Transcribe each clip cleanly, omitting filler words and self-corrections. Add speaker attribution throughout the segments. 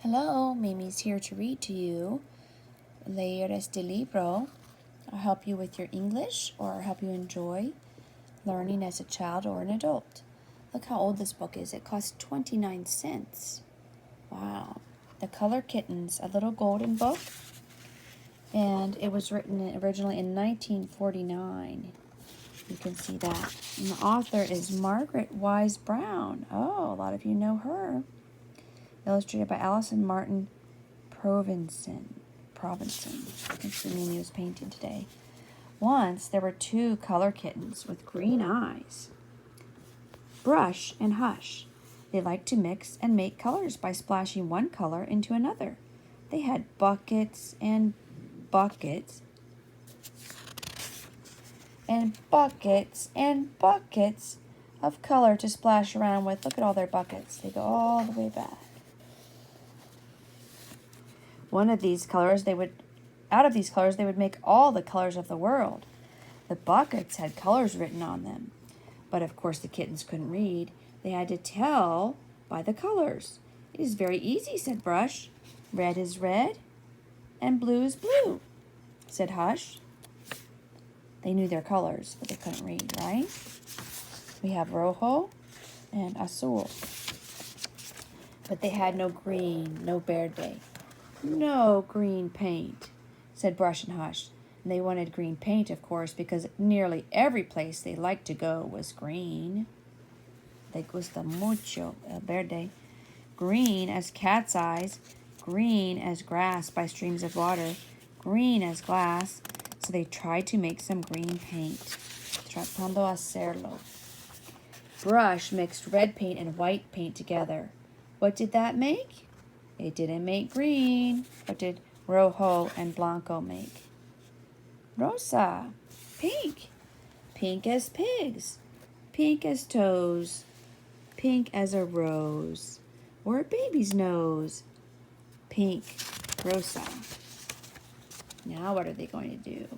Speaker 1: Hello, Mimi's here to read to you. Leer este libro. I'll help you with your English or help you enjoy learning as a child or an adult. Look how old this book is. It costs 29 cents. Wow. The Color Kittens, a little golden book. And it was written originally in 1949. You can see that. And the author is Margaret Wise Brown. Oh, a lot of you know her. Illustrated by Allison Martin Provenson. That's the name he was painting today. Once there were two color kittens with green eyes. Brush and Hush. They liked to mix and make colors by splashing one color into another. They had buckets and buckets and buckets and buckets of color to splash around with. Look at all their buckets. They go all the way back. Out of these colors, they would make all the colors of the world. The buckets had colors written on them. But of course the kittens couldn't read. They had to tell by the colors. It is very easy, said Brush. Red is red and blue is blue, said Hush. They knew their colors, but they couldn't read, right? We have rojo and azul. But they had no green, no verde. No green paint, said Brush and Hush. And they wanted green paint, of course, because nearly every place they liked to go was green. Les gusta mucho el verde. Green as cat's eyes, green as grass by streams of water, green as glass. So they tried to make some green paint. Tratando hacerlo. Brush mixed red paint and white paint together. What did that make? It didn't make green. What did rojo and blanco make? Rosa, pink. Pink as pigs. Pink as toes. Pink as a rose. Or a baby's nose. Pink, rosa. Now what are they going to do?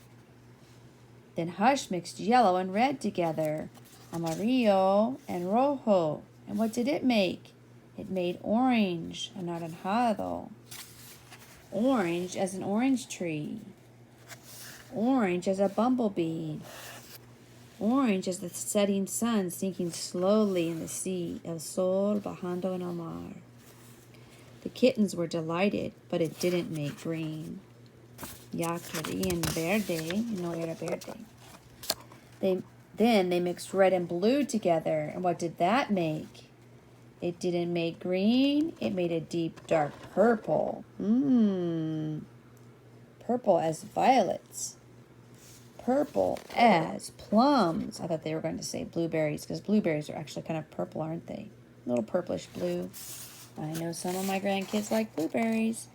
Speaker 1: Then Hush mixed yellow and red together. Amarillo and rojo. And what did it make? It made orange, anaranjado. Orange as an orange tree. Orange as a bumblebee. Orange as the setting sun sinking slowly in the sea. El sol bajando en el mar. The kittens were delighted, but it didn't make green. Ya querían verde, no era verde. Then they mixed red and blue together, and what did that make? It didn't make green. It made a deep, dark purple. Purple as violets. Purple as plums. I thought they were going to say blueberries, because blueberries are actually kind of purple, aren't they? A little purplish blue. I know some of my grandkids like blueberries.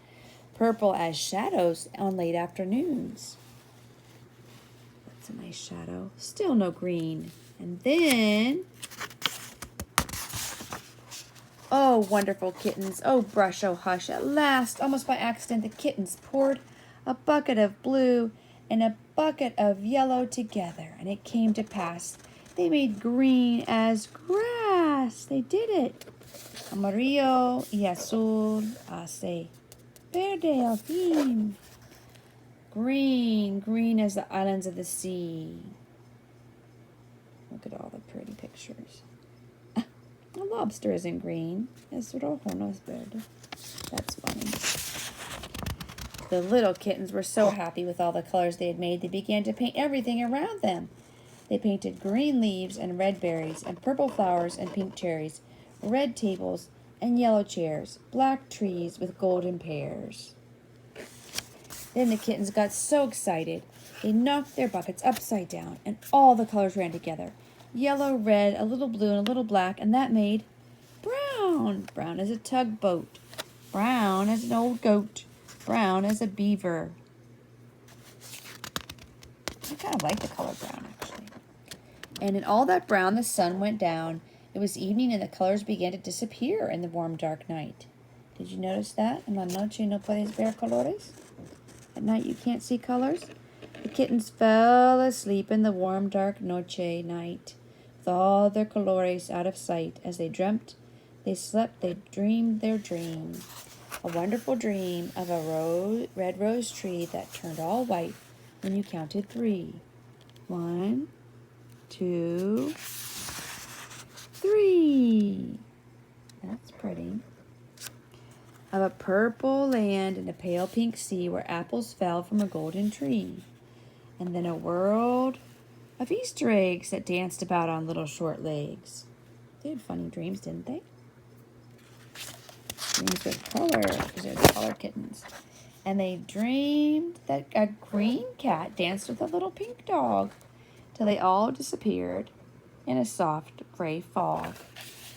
Speaker 1: Purple as shadows on late afternoons. That's a nice shadow. Still no green. And then... Oh, wonderful kittens. Oh, Brush, oh, Hush. At last, almost by accident, the kittens poured a bucket of blue and a bucket of yellow together. And it came to pass. They made green as grass. They did it. Amarillo y azul hace verde al fin. Green, green as the islands of the sea. Look at all the pretty pictures. A lobster isn't green. Es rojo, no es verde. That's funny. The little kittens were so happy with all the colors they had made, they began to paint everything around them. They painted green leaves and red berries, and purple flowers and pink cherries, red tables and yellow chairs, black trees with golden pears. Then the kittens got so excited, they knocked their buckets upside down, and all the colors ran together. Yellow, red, a little blue, and a little black, and that made brown. Brown as a tugboat. Brown as an old goat. Brown as a beaver. I kind of like the color brown, actually. And in all that brown, the sun went down. It was evening, and the colors began to disappear in the warm, dark night. Did you notice that? En la noche no puedes ver colores. At night, you can't see colors. The kittens fell asleep in the warm, dark noche night, with all their colores out of sight. As they dreamt, they slept, they dreamed their dream. a wonderful dream of a red rose tree that turned all white when you counted 3. 1, 2, 3. That's pretty. Of a purple land and a pale pink sea where apples fell from a golden tree. And then a world of Easter eggs that danced about on little short legs. They had funny dreams, didn't they? Dreams with color, because they're the Color Kittens. And they dreamed that a green cat danced with a little pink dog till they all disappeared in a soft gray fog.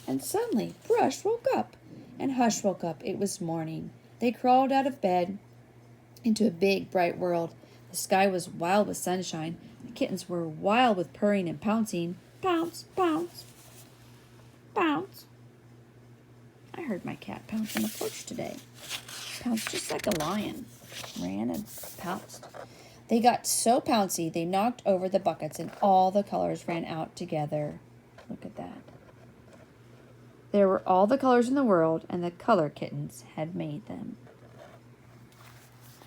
Speaker 1: And suddenly Brush woke up and Hush woke up. It was morning. They crawled out of bed into a big, bright world. The sky was wild with sunshine. The kittens were wild with purring and pouncing. Pounce, pounce, pounce. I heard my cat pounce on the porch today. Pounced just like a lion. Ran and pounced. They got so pouncy, they knocked over the buckets and all the colors ran out together. Look at that. There were all the colors in the world, and the Color Kittens had made them.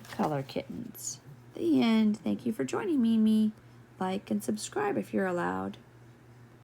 Speaker 1: The Color Kittens. The end. Thank you for joining me. Like and subscribe if you're allowed.